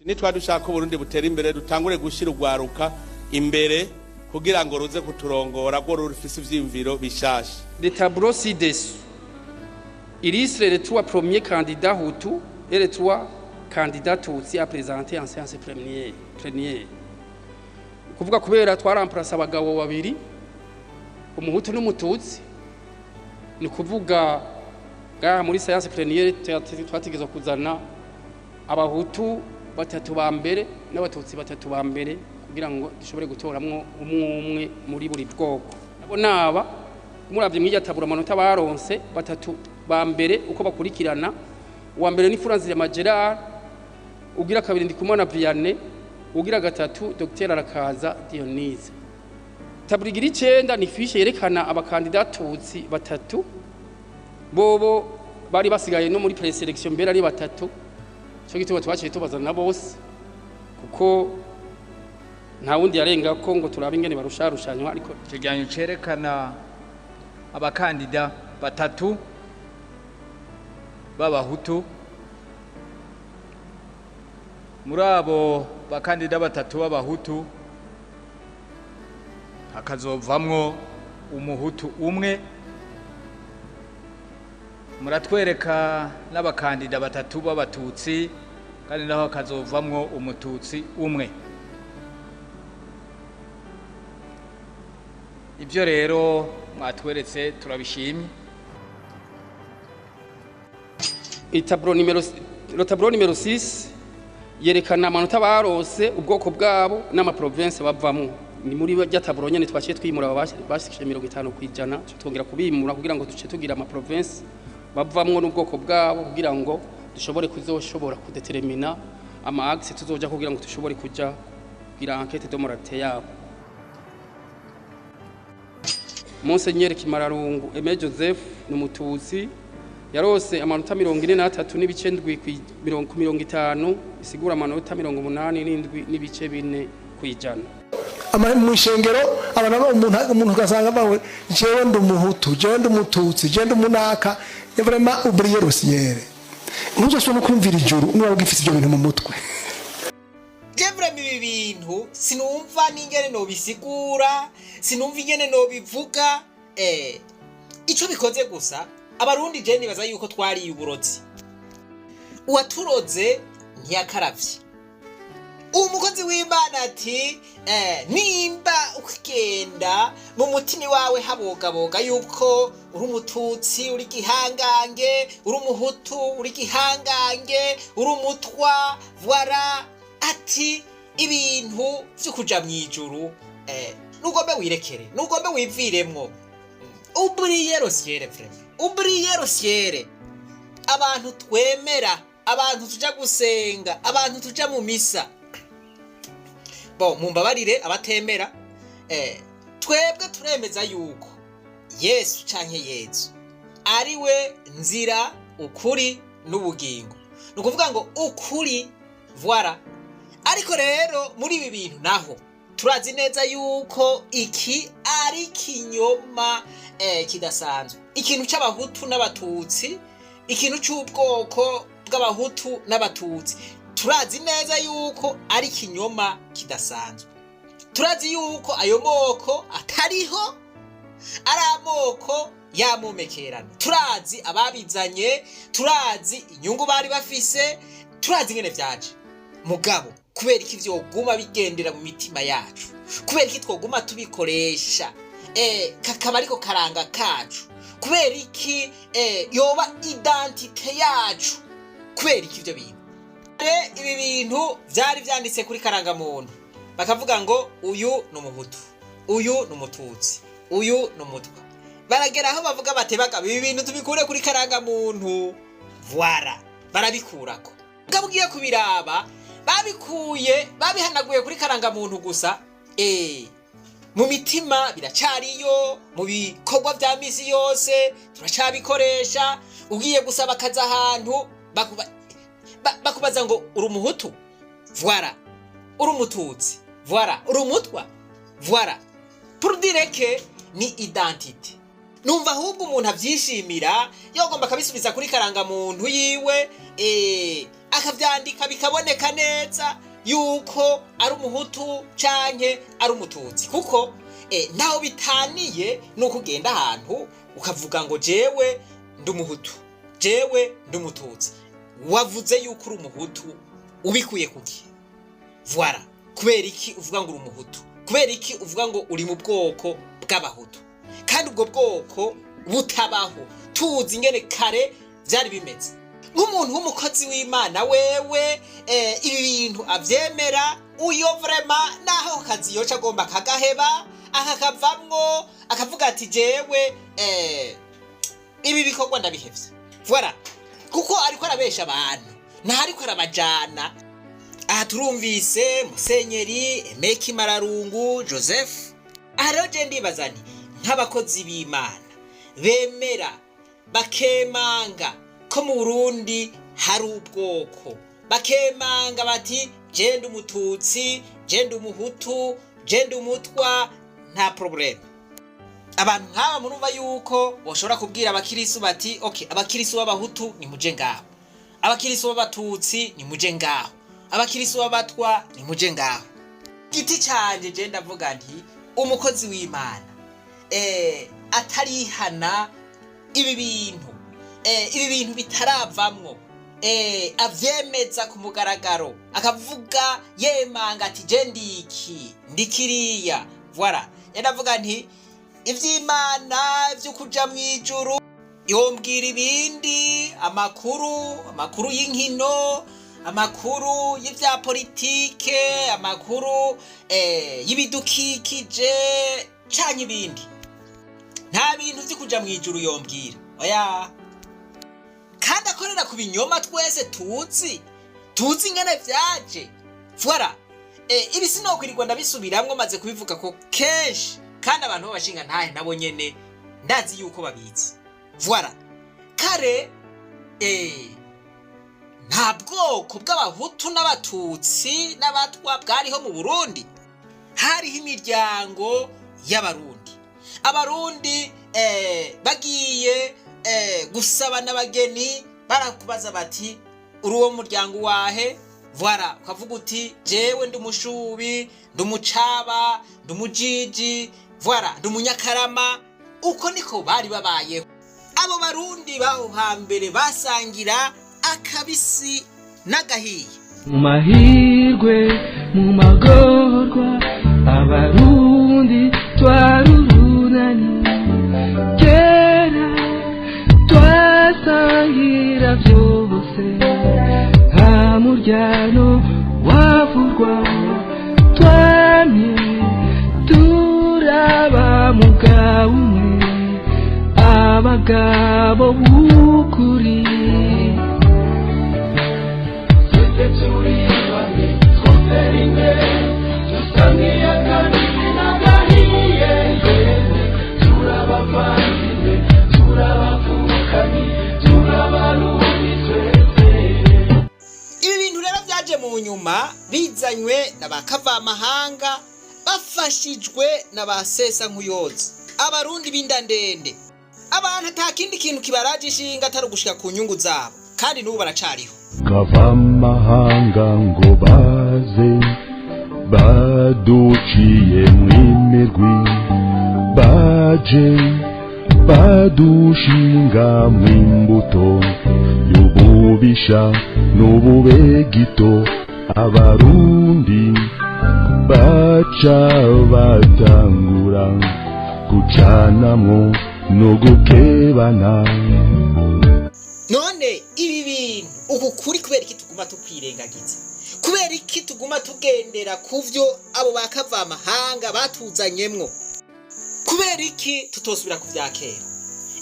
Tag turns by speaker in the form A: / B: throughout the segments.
A: nitwa dushaka Burundi butera imbere dutangure gushira ugwaruka imbere kugira ngo ruze kuturongora rwo rufise ivyimviro bishasha.
B: Le tableau ci-dessous illustre les trois premiers candidats Hutu et les trois candidats Tutsi à présenter en séance plénière. Kuvuga kubera twaramprasa abagabo babiri umuhutu n'umututsi ni kuvuga ngaha muri séance plénière twategezwa kuzana abahutu batatu ba mbere n'abatutsi batatu ba mbere kugira ngo dushobore gutoramwo umwe muri buri bwoko. Abo naba muravye mwijatabura amanota baronse batatu ba mbere uko bakurikirana. Uwa mbere ni Franzire Magerard, ugira kabiri Ndikumana Vianney, ugira gatatu Dr Arakaza Dionise. Tabura igira 9 ni fiche yerekana abakandidatutsi batatu bobo bari basigaye no muri preselection mbere ari batatu. Cyo gituma twaciye tubazana bose kuko nta wundi yarenga ko ngo turabe ingene barusharushanywa, ariko
C: ikiganiro cerekana abakandida batatu b'abahutu. Muri abo bakandida batatu b'abahutu hakazovamwo umuhutu umwe. Muratwereka n'abakandida batatu b'abatutsi kandi naho hakazovamwo umututsi umwe. Ibyo rero mwatweretse turabishimye.
B: Le tableau numéro 6 yerekana amanota barose ubwoko bwabo n'ama province bavamwo. Ni muri ya tableau nyene twaciye twimura bashikije 50% twongera kubimura kugira ngo duce tugira ama province bavamwo n'ubwoko bwabo kugira ngo dushobore kuzoshobora kudetermina ama axe tuzoja kugira ngo dushobore kuja kugira enquête de moralité yabo. Monseigneur Kimararungu Aimé Joseph n'umututsi yarose amanota 43 n'ibice 50 isigura amanota 87 n'ibice 4 kwijana.
D: Mu ishengero abana umuntu gasanga bawe jewe ndumuhutu jewe ndumututsi jewe ndumunaka vraiment oublier rosiere ntuzashobora kumvira ijuru niba ugifite ibyo bintu mu mutwe.
E: Jevremi ibi bintu sinumva n'ingene no bisigura, sinumva ingene no bivuga. Ico bikoze gusa abarundi je nibaza yuko twari uburozi. Uwaturoze ntiyakaravye. Umukozi w'Imana ati nimba ukigenda mu mutima wawe habogaboga yuko uri umututsi uri gihangange, uri umuhutu uri gihangange, uri umutwa voilà, ati ibintu byo kuja mwijuru nugombe wirekere, nugombe wiviremwo. Oublier rosiere frère, oublier rosiere. Abantu twemera, abantu tuja gusenga, abantu tuja mu misa. Bo mumbabarire abatemera, twebwe turemeza yuko Yesu canke Yesu ari we nzira ukuri n'ubugingo. Nukuvuga ngo ukuri voilà. Ariko rero muri ibi bintu naho turazi neza yuko iki ari kinyoma kidasanzwe. Ikintu c'abahutu n'abatutsi, ikintu c'ubwoko bw'abahutu n'abatutsi, turazi neza yuko ari kinyoma kidasanzwe. Turazi yuko ayo moko atariho, ari amoko yamumekerana. Turazi ababizanye, turazi inyungu bari bafise, turazi ngene vyaje. Mugabo kubera iki vyoguma bigendera mu mitima yacu, kubera iki twoguma tubikoresha kakaba ariko karanga kacu, kubera iki yoba identite yacu, kubera iki ivyo bintu. Ibi bintu vyari vyanditse kuri karanga muntu bakavuga ngo uyu n'umuhutu, uyu n'umututsi, uyu n'umutwa. Baragera aho bavuga batebaga ibi bintu tubikure kuri karanga muntu voilà, barabikurako. Gabugiye kubiraba babikuye babihanaguye kuri karanga muntu gusa. Mu mitima biracariyo, mu bikorwa vya misi yose turacabikoresha. Ugiye gusaba kaza ahantu bakubaza ngo uri umuhutu voilà, uri umututsi voilà, uri umutwa voilà. Pour dire que ni identité. Numva ahubwo umuntu avyishimira yogomba kabisubiza kuri karanga muntu yiwe akavyandika bikaboneka neza yuko ari umuhutu canke ari umututsi, kuko ntaho bitaniye nuko ugenda ahantu ukavuga ngo jewe ndi umuhutu, jewe ndi umututsi. Wavuze yuko uri umuhutu ubikuye kuki? Voilà. Kubera iki uvuga ngo uri umuhutu? Kubera iki uvuga ngo uri mu bwoko bw'abahutu? Kandi ubwo bwoko butabaho. Tuzi ingene kare vyari bimeze. Nk'umuntu w'umukozi w'Imana wewe ibi bintu avyemera, uyo vraiment naho kazi yoca agomba kagaheba akakavamwo akavuga ati jewe ibi bikorwa ndabihevye. Voilà. Kuko ariko arabesha abantu, nta ariko arabajana. Aha turumvise Musenyeri Emeki Mararungu Joseph. Aha rero je ndibaza nti nk'abakozi b'Imana bemera bakemanga ko mu Burundi hari ubwoko, bakemanga bati je ndi umututsi, je ndi umuhutu, je ndi umutwa, nta problem. Abantu nk'aba murumva yuko boshobora kubwira abakirisu bati okay, abakirisu b'abahutu ni muje ngaho, abakirisu b'abatutsi ni muje ngaho, abakirisu b'abatwa ni muje ngaho. Giti canje je ndavuga nti umukozi w'Imana atarihana ibi bintu bitaravamwo, avyemeza ku mugaragaro akavuga yemanga ati je ndiki ndikiriya. Voilà. Ndavuga nti ivy'Imana vy'ukuja mwijuru yombwira ibindi amakuru y'inkino, amakuru y'ivya politike, amakuru y'ibidukikije canke ibindi. Nta bintu vy'ukuja mwijuru yombwira. Oya. Kandi akorera ku binyoma twese tuzi ingene vyaje. Voilà. Ibi sinokwirirwa ndabisubiramwo maze kubivuga ko kenshi, kandi abantu b'abashinga ntahe nabo nyene ndazi yuko babizi. Voilà. Kare nta bwoko bw'abahutu n'abatutsi n'abatwa bwariho mu Burundi. Hariho imiryango y'abarundi. Abarundi bagiye gusaba n'abageni barakubaza bati uri uwo muryango wahe? Voilà, ukavuga uti jewe ndi umushubi, ndi umucaba, ndi umujiji, voilà, ndi umunyakarama. Uko niko bari babayeho. Abo barundi baho hambere basangira akabisi n'agahiye.
F: Mu mahirwe mu magorwa abarundi twarurunani, kera twasangira byose, nta muryano wavurwa, twamye turaba mugabo umwe, abagabo b'ukuri.
E: Ibi bintu rero vyaje mu nyuma bizanywe n'abakavamahanga bafashijwe n'abasesa nkuyozi, abarundi b'indandende. Abantu atakindi kintu kibaraje ishinga atari gushika ku nyungu zabo, kandi n'ubu baracariho.
G: Kavamahanga ngo baze baduciye mw'imirwi, baje badushinga mw'imbuto y'ububisha n'ububegito. Abarundi baca batangura gucanamwo no gukebana.
E: None ibi bintu uku kuri kubera iki tuguma tukwirengagiza? Kubera iki tuguma tugendera kuvyo abo bakavamahanga batuzanyemwo? Kubera iki tutosubira kuvyakera?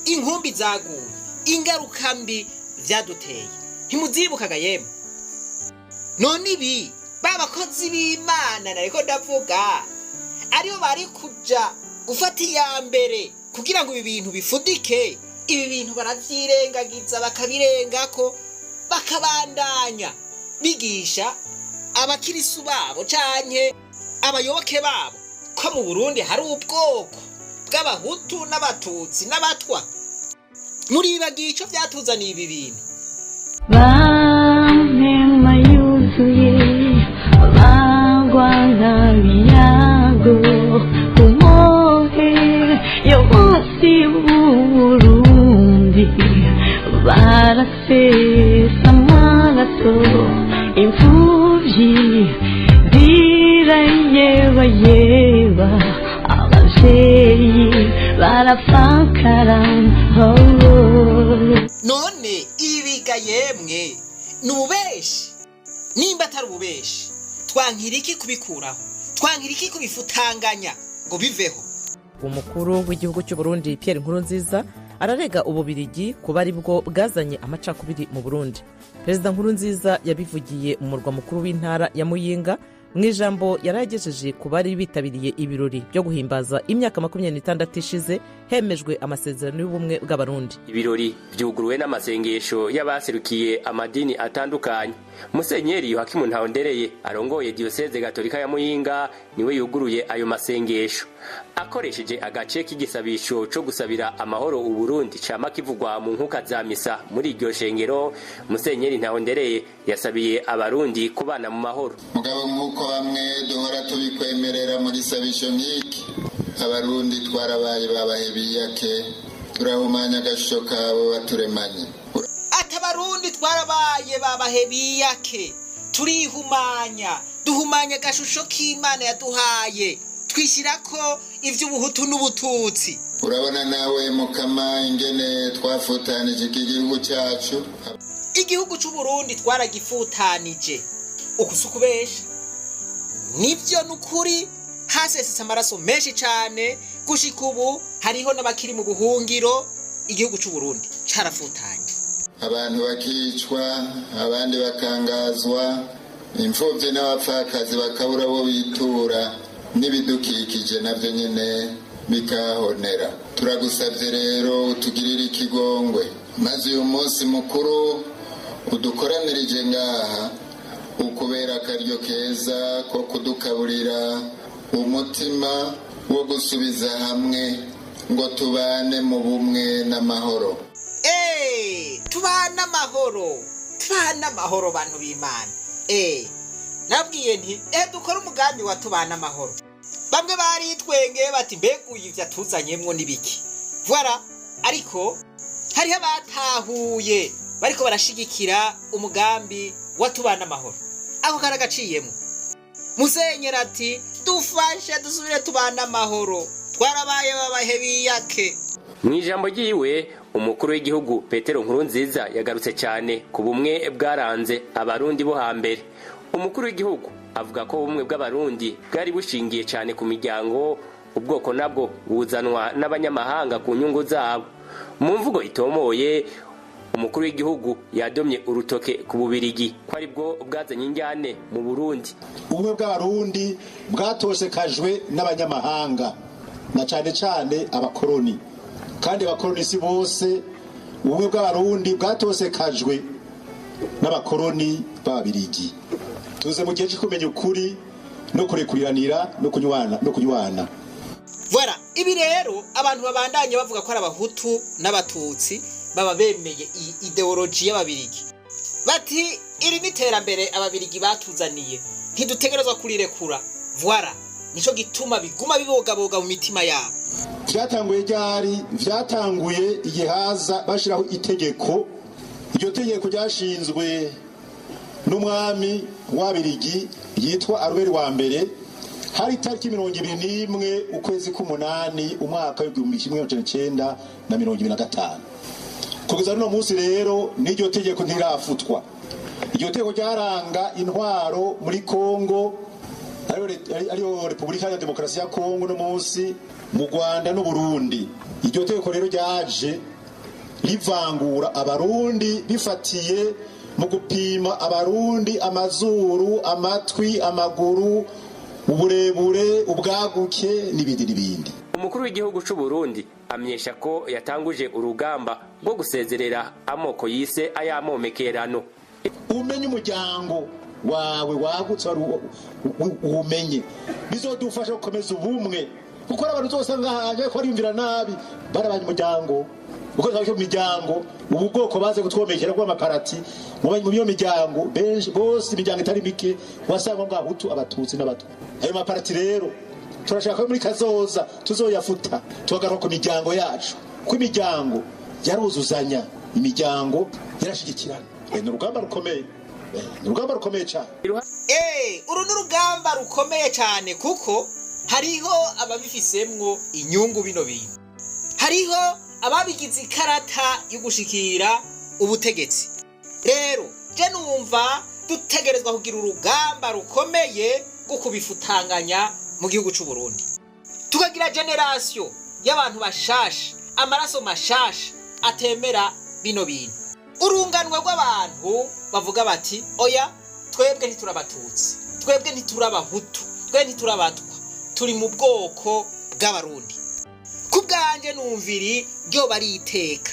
E: Inkumbi zaguye, ingaruka mbi vyaduteye, ntimuzibukaga yemwe? None ibi babakozi b'Imana nariko ndavuga ariyo bari kuja gufata iya mbere kugira ngo ibi bintu bifudike. Ibi bintu baravyirengagiza bakabirengako, bakabandanya bigisha abakirisu babo canke abayoboke babo ko mu Burundi hari ubwoko bw'abahutu n'abatutsi n'abatwa. Muribagiye ico vyatuzaniye ibi bintu.
H: inema yuzuye bagwa nk'abiyago ku mohe yo munsi y'Uburundi barasesa amaraso imfuvyi zirayebayeba abavyeyi barapfakara
E: none ibiga yemwe nubeshi nimba atari ububeshi twankira iki kubikuraho twankira iki kubifutanganya ngo biveho.
I: umukuru w'igihugu cy'u Burundi Pierre Nkurunziza ararega ububirigi kuba ari bwo bwazanye amacakubiri mu Burundi. Perezida Nkurunziza yabivugiye mu murwa mukuru w'intara ya Muyinga mu ijambo yaragejeje ku bari bitabiriye ibirori byo guhimbaza imyaka 26 ishize hemejwe amasezerano y'ubumwe bw'abarundi.
J: Ibirori byuguruwe n'amasengesho y'abaserukiye amadini atandukanye. Musenyeri Yohakimu Ntahondereye arongoye Diocese Gatolika ya Muyinga niwe yuguruye ayo masengesho. Akoresheje agace k'igisabisho cyo gusabira amahoro u Burundi cama kivugwa mu nkuka za misa muri iryo shengero, Musenyeri Ntahondereye yasabiye abarundi kubana mu mahoro.
K: Mugabo nkuko bamwe duhora tubikwemerera muri sabisho nk'iki, abarundi twarabaye babahebiyake, turahumanya agashusho kabo baturemanye.
E: Atabarundi twarabaye babahebiyake, turihumanya, duhumanya agashusho k'Imana yaduhaye, twishyirako ivy'ubuhutu n'ubututsi.
K: Urabona nawe mukama ingene twafutanije iki gihugu cyacu.
E: Igihugu cy'u Burundi twaragifutanije, ukusukubesha nivyo nukuri hasesetse amaraso menshi cyane gushika ubu hariho n'abakiri mu buhungiro. Igihugu cy'u Burundi carafutanye,
K: abantu bakicwa, abandi bakangazwa, imfuvyi n'abapfakazi bakabura bo bitura, n'ibidukikije navyo nyene bikahonera. Turagusavye rero utugirire ikigongwe, maze uyu munsi mukuru udukoranirije ngaha ukubera akaryo keza ko kudukaburira umutima wo gusubiza hamwe ngo tubane mu bumwe n'amahoro.
E: Tubana amahoro bantu b'Imana. Nabwiye nti dukora umugambi wa tubana amahoro. Bamwe baritwenge bati mbeguye ivya tuzanyemwo nibiki. Voilà, ariko hariho abatahuye bariko barashigikira umugambi wa tubana amahoro. Ako karagaciyemo. Musenyeri ati dufashe dusubire tubana amahoro, twarabaye babahebiyake.
J: Mu ijambo ryiwe umukuru w'igihugu Petero Nkurunziza yagarutse cyane ku bumwe bwaranze abarundi bo hambere. Umukuru w'igihugu avuga ko ubumwe bw'abarundi bwari bushingiye cyane ku miryango, ubwoko nabwo buzanwa n'abanyamahanga ku nyungu zabo. Mu mvugo itomoye umukuru w'igihugu yadomye urutoke ku bubirigi ko ari bwo bwazanye injyane mu Burundi.
L: Ubumwe bw'abarundi bwatosekajwe n'abanyamahanga na cyane cyane abakoroni, kandi abakoroni si bose. Ubumwe bw'abarundi bwatosekajwe n'abakoroni b'ababirigi. Tuze mu gihe cyo kumenya ukuri no kurekuriranira no kunywana.
E: Voilà, ibi rero abantu babandanye bavuga ko ari abahutu n'abatutsi baba bemeye ideology y'ababirigi. Bati iri ni terambere ababirigi batuzaniye, ntidutegerezwa kurirekura. Voilà, nico gituma biguma bibogaboga mu mitima yabo.
L: Vyatanguye igihaza bashiraho itegeko. Iryo tegeko ryashinzwe n'umwami w'abirigi yitwa Albert wa mbere, hari tariki 21 ukwezi k'umunani umwaka w'1925. Kugeza no munsi rero n'iryo tegeko ntirafutwa. Iryo tegeko ryaranga intwaro muri Kongo, ariyo Repubulika ya Demokarasi ya Kongo no munsi mu Rwanda no Burundi. Iryo tegeko rero ryaje rivangura abarundi bifatiye mu gupima abarundi amazuru, amatwi, amaguru, uburebure, ubwaguke n'ibindi.
J: Umukuru w'igihugu cy'u Burundi amenyesha ko yatanguje urugamba rwo gusezerera amoko yise ayamomekerano.
L: Umenye umuryango wawe wagutse umenye, bizodufasha gukomeza ubumwe, kuko abantu zose ngahaje ko arimvira nabi barabanye umuryango uko mu miryango ubu bwoko baze kutwomekera kwa maparati mu byo miryango benshi bose imiryango itari mike wasanga ngo ahutu abatutsi n'abatwa ayo maparati rero turashaka muri kazoza tuzoyafuta tugagaruka ku miryango yacu ku imiryango yaruzuzanya imiryango yarashigikirana ni urugamba rukomeye cyane
E: uru ni urugamba rukomeye cyane kuko hariho ababifisemwo inyungu bino bintu hariho ababigize ikarata yo gushikira ubutegetsi rero je numva dutegerezwa kugira urugamba rukomeye rwo kubifutanganya mu gihugu cy'u Burundi tukagira generation y'abantu bashasha amaraso mashasha atemera bino bintu urunganwe rw'abantu bavuga bati oya twebwe ntiturabatutsi twebwe ntiturabahutu twebwe ntiturabatwa turi mu bwoko bw'abarundi kubwanje numviri ryo bari iteka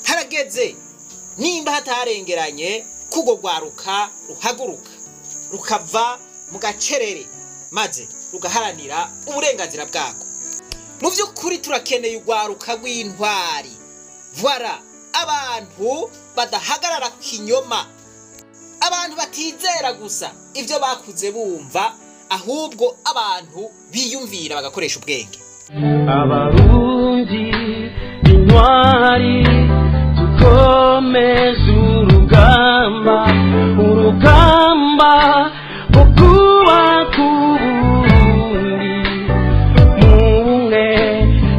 E: harageze nimba hatarengeranye kugo gwaruka ruhaguruka rukava mu gacerere maze rugaharanira uburenganzira bwako mu by'ukuri turakeneye ugwaruka rw'intwari voilà abantu badahagarara ku kinyoma abantu batizera gusa ivyo bakuze bumva ahubwo abantu biyumvira bagakoresha ubwenge
F: abarundi intwari dukomeze urugamba rwo kubaka uburundi mu bumwe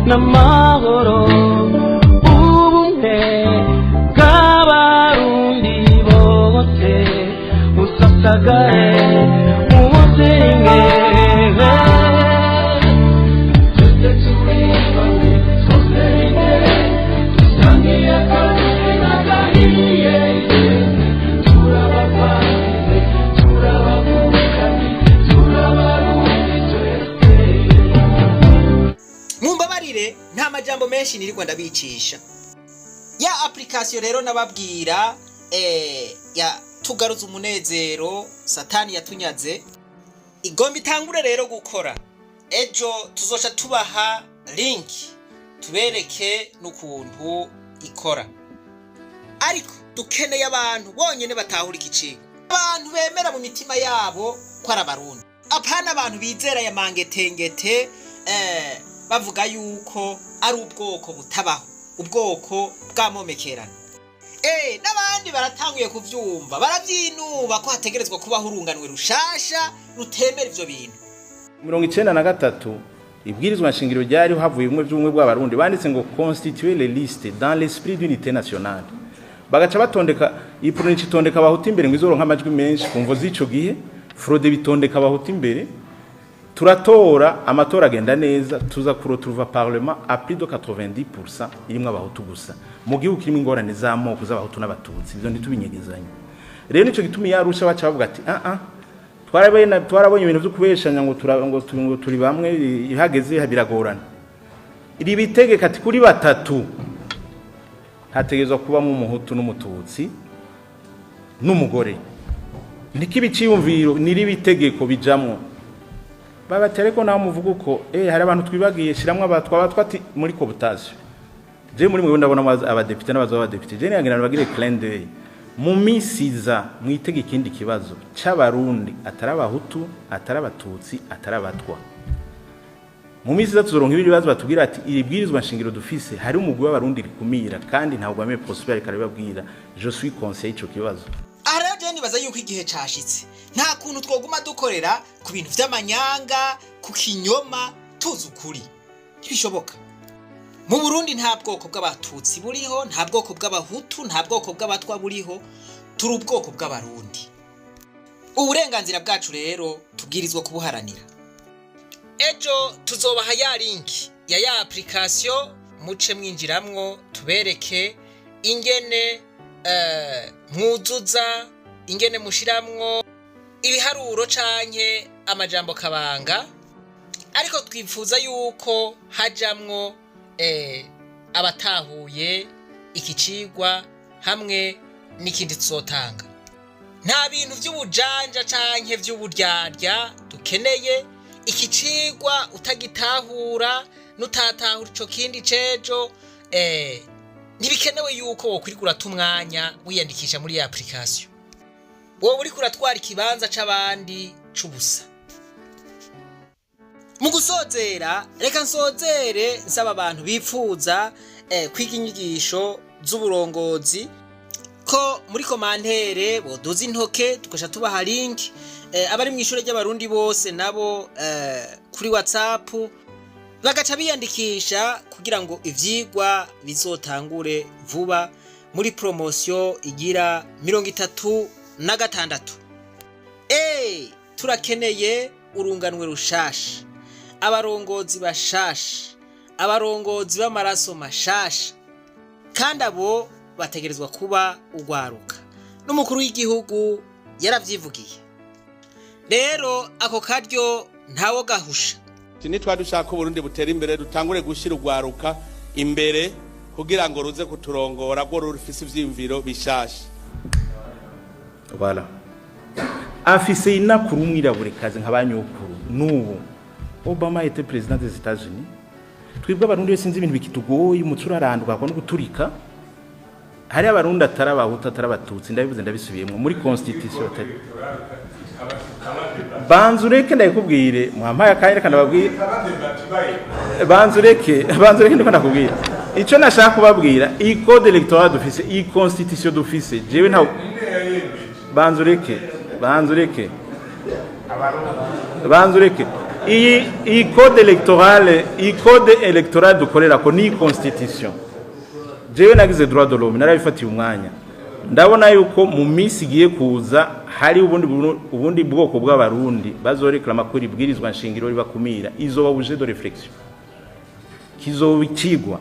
F: n'amahoro ubumwe bw'abarundi bose busasagare mu buzenge
E: nta majambo menshi nirirwa ndabicisha ya application rero nababwira ya tugaruza umunezero satani yatunyaze igomba itangure rero gukora ejo tuzoca tubaha link tubereke n'ukuntu ikora ariko dukeneye abantu bonyene batahura ikicigo abantu bemera mu mitima yabo ko ari abarundi apana abantu bizera ya mangetengete bavuga yuko ari ubwoko butabaho ubwoko bw'amomekerano n'abandi baratanguye kuvyumva baravyinuba ko hategerezwa kubaho urunganwe rushasha rutemera ivyo bintu
M: 93 ibwirizwa nshingiro ryari havuye umwe by'umwe bw'abarundi banditse ngo constituer les listes dans l'esprit d'unité nationale bagaca batondeka ipronici tondeka abahuta imbere ngo izoronka amajwi menshi kumvo z'ico gihe fraude bitondeka abahuta imbere turatora amatora agenda neza tuza kurotuva parlement à plus de 90% irimwe abahutu gusa mu gihugu kirimo ingorane z'amoko z'abahutu n'abatutsi ivyo ntitubinyegezanye rero nico gitumi yarusha baca bavuga ati twarabonye ibintu byo kubeshanya ngo turi bamwe ihageze biragorana iri bitegeka ati kuri batatu hategezwa kubamo umuhutu n'umututsi n'umugore nikibi ciyumviro niri bitegeko bijamwo babatereko naho muvuga uko hari abantu twibagiye shiramwe abatwa ati muri cooptation je muri mwe ndabona abadepite n'abazo abadepite je nyangira bagire clin d'œil mu misiza mwitege ikindi kibazo c'abarundi atarabahutu atarabatutsi atarabatwa mu misiza tuzoronka ibibazo batubwira ati iribwirizwa nshingiro dufise hari umugwi w'abarundi rikumira kandi ntabwo bame Prosper karibabwira je suis conseil ico kibazo
E: araje nibaza yuko igihe cashitse nta kuntu twoguma dukorera ku bintu vy'amanyanga ku kinyoma tuzi ukuri ntibishoboka mu Burundi nta bwoko bw'abatutsi buriho nta bwoko bw'abahutu nta bwoko bw'abatwa buriho turi ubwoko bw'abarundi uburenganzira bwacu rero tubwirizwa kubuharanira ejo tuzobaha ya link ya application muce mwinjiramwo tubereke ingene mwuzuza ingene mushiramwo ibiharuro canke amajambo kabanga ariko twifuza yuko hajamwo abatahuye ikicigwa hamwe n'ikindi tuzotanga nta bintu vy'ubujanja canke vy'uburyarya dukeneye ikicigwa utagitahura nutatahura ico kindi cejo ntibikenewe yuko wokwirika urata umwanya wiyandikisha muri ya application. Wowe uriko uratwara ikibanza c'abandi c'ubusa. Mu gusozera, reka nsozere nsaba abantu bipfuza kwiga inyigisho z'uburongozi ko muri komantere boduza intoke tukasha tubaha link abari mu ishure ry'abarundi bose nabo kuri WhatsApp bagaca biyandikisha kugira ngo ivyigwa bizotangure vuba muri promotion igira 36. Turakeneye urunganwe rushasha, abarongozi bashasha, abarongozi b'amaraso mashasha, kandi abo bategerezwa kuba ugwaruka. N'umukuru w'igihugu yaravyivugiye. Rero ako karyo ntawo gahusha.
A: Nitwa dushaka Burundi butera imbere dutangure gushira ugwaruka imbere kugira ngo ruze kuturongora rwo rufise ivyimviro bishasha.
M: Voilà. Afise inakuru mwiraburekazi nk'abanyukuru n'ubu Obama était président des États-Unis. Twibwa abarundi wese sinzi ibintu bikitugoye umuturarandwa ko no guturika. Hari abarundi atarabahuta atarabatutsi ndabivuze ndabisubiyemo muri constitution tari. Banzureke ndakubwire mwampaye akanya kandi babwire. Banzureke ndiko ndakubwira. Ico nashaka kubabwira i code electoral dufise i constitution dufise jewe nta banzureke iyi code electoral dukorera ko ni constitution jewe nagize droit de l'homme narabifatiye umwanya ndabona yuko mu misi giye kuza hari ubundi bwoko bw'abarundi bazoreklama ko ibwirizwa nshingiro ribakumira izoba buje de réflexion kizobikigwa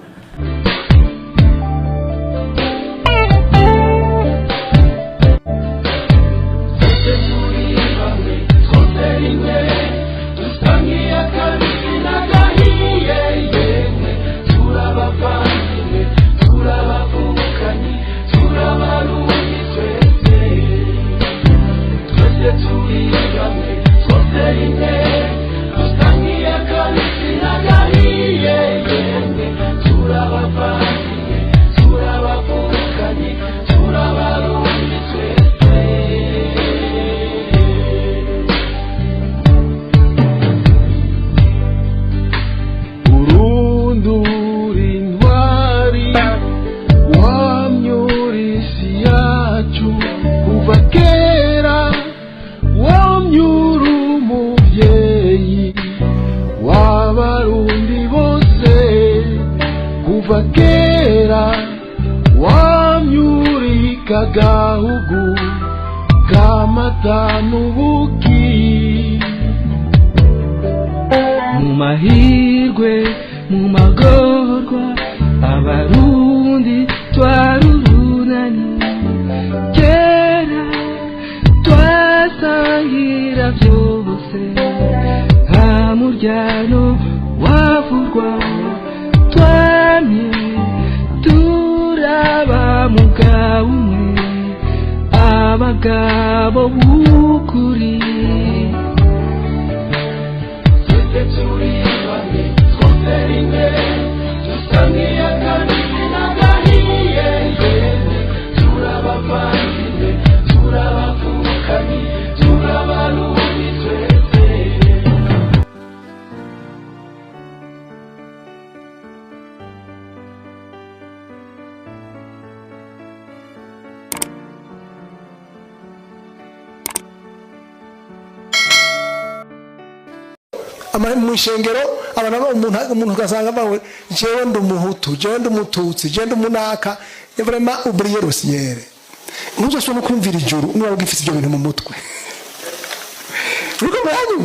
F: Gahugu kamatanubuki mu mahirwe mu magorwa abarundi twarurunani kera twasangira byose nta muryano wavurwa twamye turaba mugabo abagabo b'ukuri twese turi bamwe twotera imbere dusangiye akabisi n'agahiye turabavandimwe turabavukanye turabarundi twese.
D: mu ishengero abana umuntu ugasanga bawe jewe ndumuhutu jewe ndumututsi jewe ndumunaka vraiment oublier le Seigneur ntuzashobora kumvira ijuru niba ugifite ibyo bintu mu mutwe uko mwanyu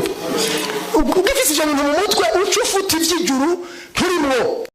D: ugifite ibyo bintu mu mutwe ucufuta iby'ijuru turimo